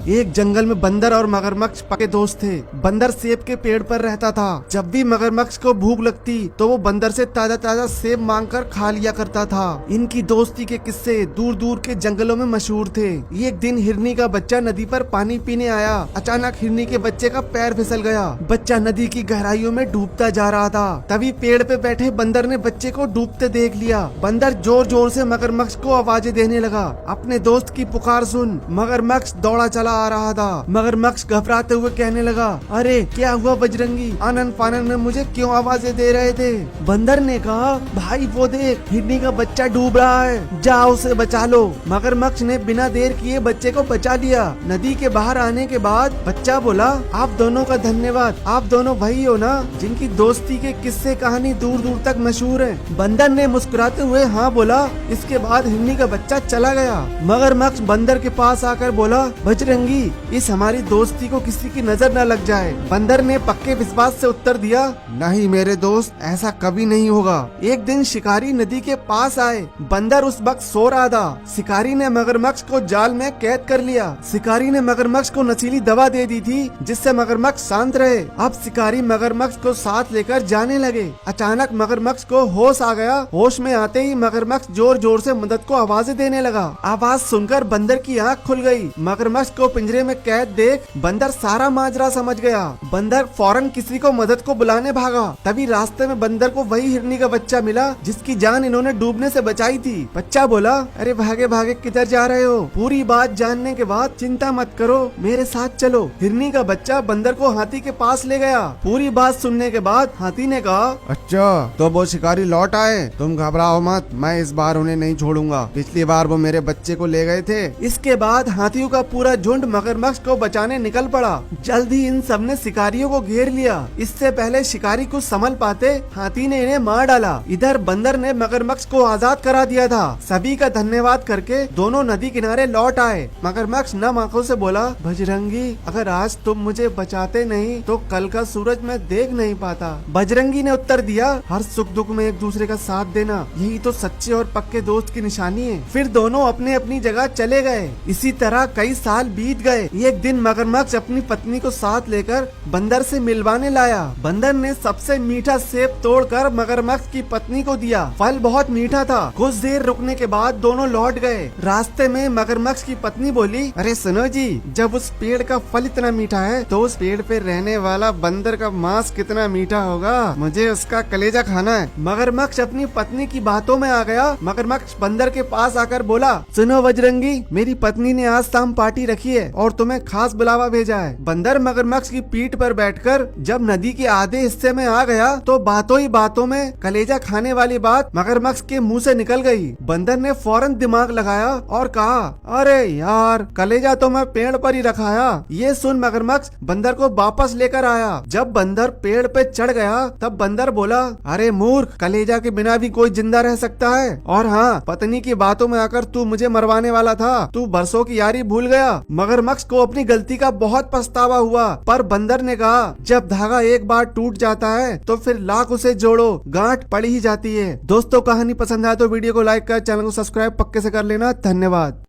एक जंगल में बंदर और मगरमच्छ पक्के दोस्त थे। बंदर सेब के पेड़ पर रहता था। जब भी मगरमच्छ को भूख लगती तो वो बंदर से ताजा ताजा सेब मांगकर खा लिया करता था। इनकी दोस्ती के किस्से दूर दूर के जंगलों में मशहूर थे। एक दिन हिरनी का बच्चा नदी पर पानी पीने आया। अचानक हिरनी के बच्चे का पैर फिसल गया। बच्चा नदी की गहराइयों में डूबता जा रहा था। तभी पेड़ पे बैठे बंदर ने बच्चे को डूबते देख लिया। बंदर जोर जोर से मगरमच्छ को आवाजें देने लगा। अपने दोस्त की पुकार सुन मगरमच्छ दौड़ा चला आ रहा था। मगरमच्छ घबराते हुए कहने लगा, अरे क्या हुआ बजरंगी, आनन फानन में मुझे क्यों आवाजें दे रहे थे? बंदर ने कहा, भाई वो देख हिरनी का बच्चा डूब रहा है, जाओ उसे बचा लो। मगरमच्छ ने बिना देर किए बच्चे को बचा लिया। नदी के बाहर आने के बाद बच्चा बोला, आप दोनों का धन्यवाद, आप दोनों भाई हो ना जिनकी दोस्ती के किस्से कहानी दूर दूर तक मशहूर है। बंदर ने मुस्कुराते हुए हाँ बोला। इसके बाद हिरनी का बच्चा चला गया। मगरमच्छ बंदर के पास आकर बोला, बजरंगी इस हमारी दोस्ती को किसी की नजर न लग जाए। बंदर ने पक्के विश्वास से उत्तर दिया, नहीं मेरे दोस्त, ऐसा कभी नहीं होगा। एक दिन शिकारी नदी के पास आए। बंदर उस वक्त सो रहा था। शिकारी ने मगरमच्छ को जाल में कैद कर लिया। शिकारी ने मगरमच्छ को नशीली दवा दे दी थी जिससे मगरमच्छ शांत रहे। अब शिकारी मगरमच्छ को साथ लेकर जाने लगे। अचानक मगरमच्छ को होश आ गया। होश में आते ही मगरमच्छ जोर जोर से मदद को आवाजें देने लगा। आवाज सुनकर बंदर की आँख खुल गई। मगरमच्छ को पिंजरे में कैद देख बंदर सारा माजरा समझ गया। बंदर फौरन किसी को मदद को बुलाने भागा। तभी रास्ते में बंदर को वही हिरनी का बच्चा मिला जिसकी जान इन्होंने डूबने से बचाई थी। बच्चा बोला, अरे भागे भागे किधर जा रहे हो? पूरी बात जानने के बाद चिंता मत करो, मेरे साथ चलो। हिरनी का बच्चा बंदर को हाथी के पास ले गया। पूरी बात सुनने के बाद हाथी ने कहा, अच्छा तो वो शिकारी लौट आए, तुम घबराओ मत, मैं इस बार उन्हें नहीं छोड़ूंगा। पिछली बार वो मेरे बच्चे को ले गए थे। इसके बाद हाथियों का पूरा झुंड मगरमच्छ को बचाने निकल पड़ा। जल्द ही इन सब ने शिकारियों को घेर लिया। इससे पहले शिकारी कुछ संभल पाते हाथी ने इन्हें मार डाला। इधर बंदर ने मगरमच्छ को आजाद करा दिया था। सभी का धन्यवाद करके दोनों नदी किनारे लौट आए। मगरमच्छ नम आंखों से बोला, बजरंगी अगर आज तुम मुझे बचाते नहीं तो कल का सूरज मैं देख नहीं पाता। बजरंगी ने उत्तर दिया, हर सुख दुख में एक दूसरे का साथ देना यही तो सच्चे और पक्के दोस्त की निशानी है। फिर दोनों अपने अपनी जगह चले गए। इसी तरह कई साल बीत गए। एक दिन मगरमच्छ अपनी पत्नी को साथ लेकर बंदर से मिलवाने लाया। बंदर ने सबसे मीठा सेब तोड़कर मगरमच्छ की पत्नी को दिया। फल बहुत मीठा था। कुछ देर रुकने के बाद दोनों लौट गए। रास्ते में मगरमच्छ की पत्नी बोली, अरे सुनो जी, जब उस पेड़ का फल इतना मीठा है तो उस पेड़ पे रहने वाला बंदर का मांस कितना मीठा होगा, मुझे उसका कलेजा खाना है। मगरमच्छ अपनी पत्नी की बातों में आ गया। मगरमच्छ बंदर के पास आकर बोला, सुनो बजरंगी, मेरी पत्नी ने आज शाम पार्टी रखी है और तुम्हें खास बुलावा भेजा है। बंदर मगरमच्छ की पीठ पर बैठकर जब नदी के आधे हिस्से में आ गया तो बातों ही बातों में कलेजा खाने वाली बात मगरमच्छ के मुंह से निकल गई। बंदर ने फौरन दिमाग लगाया और कहा, अरे यार, कलेजा तो मैं पेड़ पर ही रखाया। ये सुन मगरमच्छ बंदर को वापस लेकर आया। जब बंदर पेड़ पे चढ़ गया तब बंदर बोला, अरे मूर्ख, कलेजा के बिना भी कोई जिंदा रह सकता है। और हाँ, पत्नी की बातों में आकर तू मुझे मरवाने वाला था, तू बरसों की यारी भूल गया। मगरमच्छ को अपनी गलती का बहुत पछतावा हुआ, पर बंदर ने कहा, जब धागा एक बार टूट जाता है तो फिर लाख उसे जोड़ो, गांठ पड़ ही जाती है। दोस्तों, कहानी पसंद आए तो वीडियो को लाइक कर, चैनल को सब्सक्राइब पक्के से कर लेना। धन्यवाद।